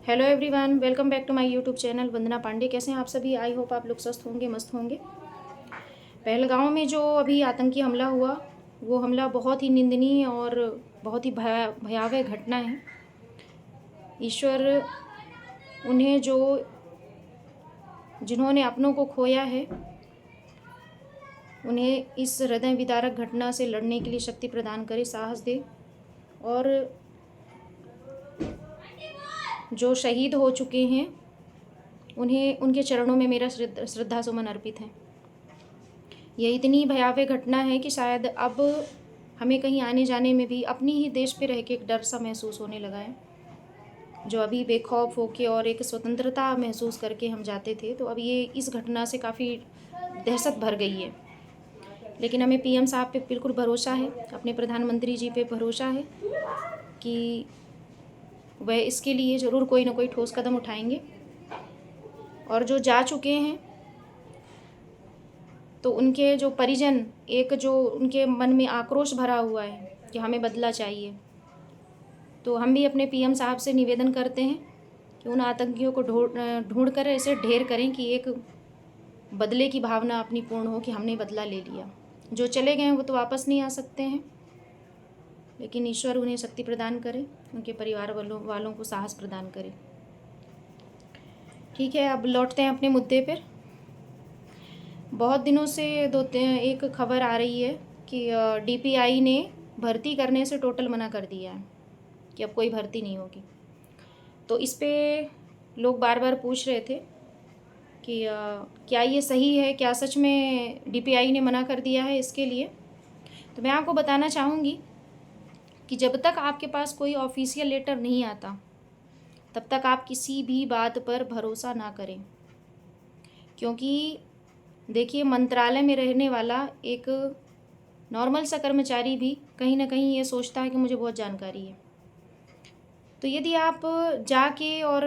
Hello everyone, welcome back to my YouTube channel Vandana Pandey. कैसे हैं आप सभी? आई होप आप लोग स्वस्थ होंगे, मस्त होंगे। पहलगांव में जो अभी आतंकी हमला हुआ, वो हमला बहुत ही निंदनीय और बहुत ही भयावह घटना है। ईश्वर उन्हें जिन्होंने अपनों को खोया है, उन्हें इस हृदय विदारक घटना से लड़ने के लिए शक्ति प्रदान करे, साहस दे। और जो शहीद हो चुके हैं, उन्हें उनके चरणों में मेरा श्रद्धा सुमन अर्पित है। यह इतनी भयावह घटना है कि शायद अब हमें कहीं आने जाने में भी अपनी ही देश पे रह के एक डर सा महसूस होने लगा है। जो अभी बेखौफ होके और एक स्वतंत्रता महसूस करके हम जाते थे, तो अब ये इस घटना से काफ़ी दहशत भर गई है। लेकिन हमें पीएम साहब पे बिल्कुल भरोसा है, अपने प्रधानमंत्री जी पे भरोसा है कि वह इसके लिए ज़रूर कोई ना कोई ठोस कदम उठाएंगे। और जो जा चुके हैं, तो उनके जो परिजन, एक जो उनके मन में आक्रोश भरा हुआ है कि हमें बदला चाहिए, तो हम भी अपने पीएम साहब से निवेदन करते हैं कि उन आतंकियों को ढूंढ कर ऐसे ढेर करें कि एक बदले की भावना अपनी पूर्ण हो कि हमने बदला ले लिया। जो चले गए हैं वो तो वापस नहीं आ सकते हैं, लेकिन ईश्वर उन्हें शक्ति प्रदान करे, उनके परिवार वालों को साहस प्रदान करे। ठीक है, अब लौटते हैं अपने मुद्दे पर। बहुत दिनों से एक खबर आ रही है कि डीपीआई ने भर्ती करने से टोटल मना कर दिया है कि अब कोई भर्ती नहीं होगी। तो इस पे लोग बार बार पूछ रहे थे कि क्या ये सही है, क्या सच में डीपीआई ने मना कर दिया है इसके लिए। तो मैं आपको बताना चाहूँगी कि जब तक आपके पास कोई ऑफिशियल लेटर नहीं आता, तब तक आप किसी भी बात पर भरोसा ना करें। क्योंकि देखिए, मंत्रालय में रहने वाला एक नॉर्मल सा कर्मचारी भी कहीं ना कहीं ये सोचता है कि मुझे बहुत जानकारी है। तो यदि आप जाके और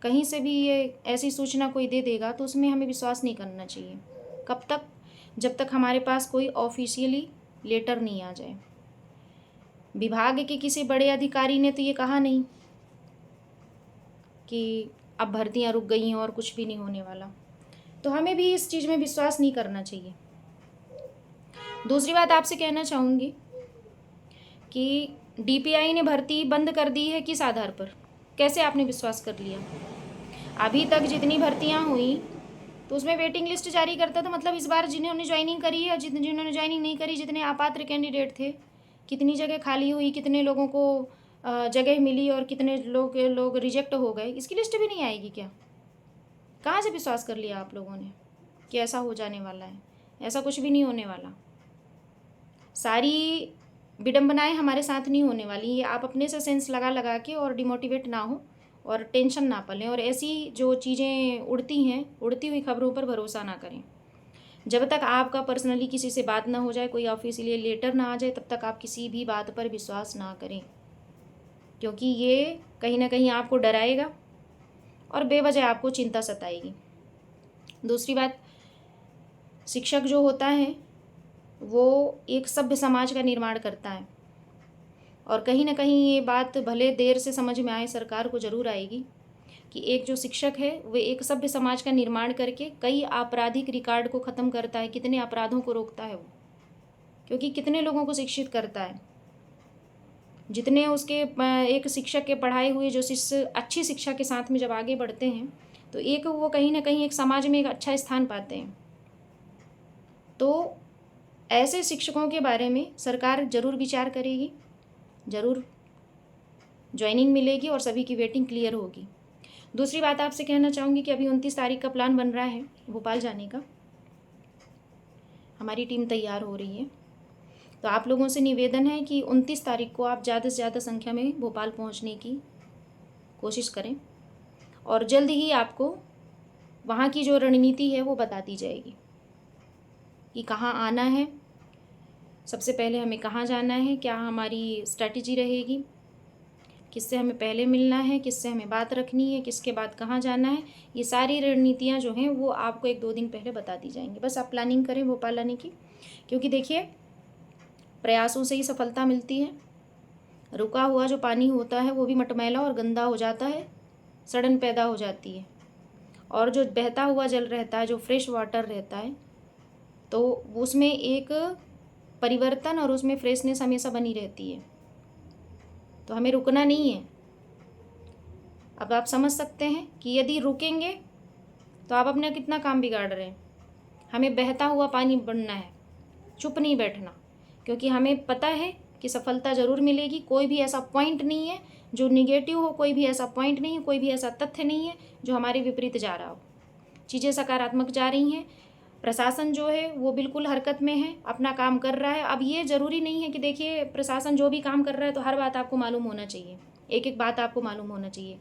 कहीं से भी ये ऐसी सूचना कोई दे देगा, तो उसमें हमें विश्वास नहीं करना चाहिए। कब तक? जब तक हमारे पास कोई ऑफिशियली लेटर नहीं आ जाए। विभाग के किसी बड़े अधिकारी ने तो ये कहा नहीं कि अब भर्तियां रुक गई हैं और कुछ भी नहीं होने वाला। तो हमें भी इस चीज़ में विश्वास नहीं करना चाहिए। दूसरी बात आपसे कहना चाहूँगी कि डीपीआई ने भर्ती बंद कर दी है किस आधार पर? कैसे आपने विश्वास कर लिया? अभी तक जितनी भर्तियां हुई, तो उसमें वेटिंग लिस्ट जारी करता था। मतलब इस बार जिन्होंने ज्वाइनिंग करी है, जिन्होंने ज्वाइनिंग नहीं करी, जितने अपात्र कैंडिडेट थे, कितनी जगह खाली हुई, कितने लोगों को जगह मिली और कितने लोग रिजेक्ट हो गए, इसकी लिस्ट भी नहीं आएगी क्या? कहाँ से विश्वास कर लिया आप लोगों ने कि ऐसा हो जाने वाला है? ऐसा कुछ भी नहीं होने वाला। सारी विडंबनाएं हमारे साथ नहीं होने वाली। ये आप अपने से सेंस लगा लगा के और डिमोटिवेट ना हो और टेंशन ना पालें, और ऐसी जो चीज़ें उड़ती हैं, उड़ती हुई खबरों पर भरोसा ना करें। जब तक आपका पर्सनली किसी से बात ना हो जाए, कोई ऑफिशियली लेटर ना आ जाए, तब तक आप किसी भी बात पर विश्वास ना करें, क्योंकि ये कहीं ना कहीं आपको डराएगा और बेवजह आपको चिंता सताएगी। दूसरी बात, शिक्षक जो होता है वो एक सभ्य समाज का निर्माण करता है, और कहीं ना कहीं ये बात भले देर से समझ में आए, सरकार को ज़रूर आएगी कि एक जो शिक्षक है वो एक सभ्य समाज का निर्माण करके कई आपराधिक रिकॉर्ड को ख़त्म करता है, कितने अपराधों को रोकता है वो, क्योंकि कितने लोगों को शिक्षित करता है। जितने उसके एक शिक्षक के पढ़ाए हुए जो शिष्य अच्छी शिक्षा के साथ में जब आगे बढ़ते हैं, तो एक वो कहीं ना कहीं एक समाज में एक अच्छा स्थान पाते हैं। तो ऐसे शिक्षकों के बारे में सरकार ज़रूर विचार करेगी, ज़रूर ज्वाइनिंग मिलेगी और सभी की वेटिंग क्लियर होगी। दूसरी बात आपसे कहना चाहूँगी कि अभी 29 तारीख का प्लान बन रहा है भोपाल जाने का। हमारी टीम तैयार हो रही है, तो आप लोगों से निवेदन है कि 29 तारीख को आप ज़्यादा से ज़्यादा संख्या में भोपाल पहुँचने की कोशिश करें, और जल्द ही आपको वहाँ की जो रणनीति है वो बता दी जाएगी कि कहाँ आना है, सबसे पहले हमें कहाँ जाना है, क्या हमारी स्ट्रैटेजी रहेगी, किससे हमें पहले मिलना है, किससे हमें बात रखनी है, किसके बाद कहाँ जाना है। ये सारी रणनीतियाँ जो हैं वो आपको 1-2 दिन पहले बता दी जाएंगी। बस आप प्लानिंग करें भोपाल आने की, क्योंकि देखिए, प्रयासों से ही सफलता मिलती है। रुका हुआ जो पानी होता है वो भी मटमैला और गंदा हो जाता है, सड़न पैदा हो जाती है। और जो बहता हुआ जल रहता है, जो फ्रेश वाटर रहता है, तो उसमें एक परिवर्तन और उसमें फ्रेशनेस हमेशा बनी रहती है। तो हमें रुकना नहीं है। अब आप समझ सकते हैं कि यदि रुकेंगे तो आप अपना कितना काम बिगाड़ रहे हैं। हमें बहता हुआ पानी बनना है, चुप नहीं बैठना, क्योंकि हमें पता है कि सफलता ज़रूर मिलेगी। कोई भी ऐसा पॉइंट नहीं है जो निगेटिव हो, कोई भी ऐसा पॉइंट नहीं है, कोई भी ऐसा तथ्य नहीं है जो हमारे विपरीत जा रहा हो। चीज़ें सकारात्मक जा रही हैं। प्रशासन जो है वो बिल्कुल हरकत में है, अपना काम कर रहा है। अब ये ज़रूरी नहीं है कि देखिए प्रशासन जो भी काम कर रहा है तो हर बात आपको मालूम होना चाहिए, एक एक बात आपको मालूम होना चाहिए।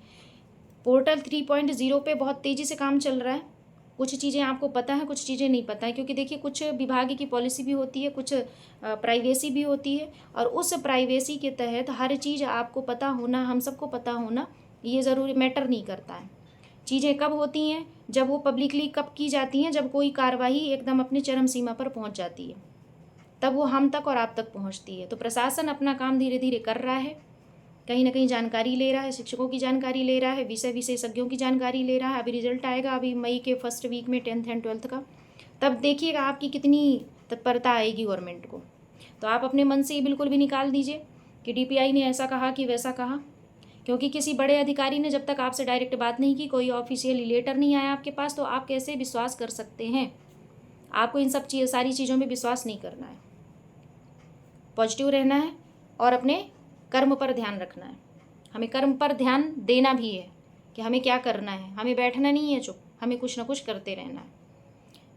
पोर्टल 3.0 पे बहुत तेज़ी से काम चल रहा है। कुछ चीज़ें आपको पता है, कुछ चीज़ें नहीं पता है, क्योंकि देखिए कुछ विभाग की पॉलिसी भी होती है, कुछ प्राइवेसी भी होती है, और उस प्राइवेसी के तहत हर चीज़ आपको पता होना, हम सबको पता होना, ये ज़रूरी मैटर नहीं करता है। चीज़ें कब होती हैं, जब वो पब्लिकली कब की जाती हैं, जब कोई कार्रवाई एकदम अपनी चरम सीमा पर पहुंच जाती है, तब वो हम तक और आप तक पहुंचती है। तो प्रशासन अपना काम धीरे धीरे कर रहा है, कहीं ना कहीं जानकारी ले रहा है, शिक्षकों की जानकारी ले रहा है, विषय विशेषज्ञों की जानकारी ले रहा है। अभी रिजल्ट आएगा अभी मई के फर्स्ट वीक में 10th एंड 12th का, तब देखिएगा आपकी कितनी तत्परता आएगी गवर्नमेंट को। तो आप अपने मन से ये बिल्कुल भी निकाल दीजिए कि DPI ने ऐसा कहा कि वैसा कहा, क्योंकि किसी बड़े अधिकारी ने जब तक आपसे डायरेक्ट बात नहीं की, कोई ऑफिशियल लेटर नहीं आया आपके पास, तो आप कैसे विश्वास कर सकते हैं। आपको इन सब सारी चीज़ों में विश्वास नहीं करना है, पॉजिटिव रहना है और अपने कर्म पर ध्यान रखना है। हमें कर्म पर ध्यान देना भी है कि हमें क्या करना है, हमें बैठना नहीं है चुप, हमें कुछ ना कुछ करते रहना है।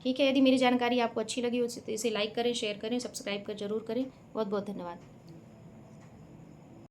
ठीक है, यदि मेरी जानकारी आपको अच्छी लगी हो तो इसे लाइक करें, शेयर करें, सब्सक्राइब कर जरूर करें। बहुत बहुत धन्यवाद।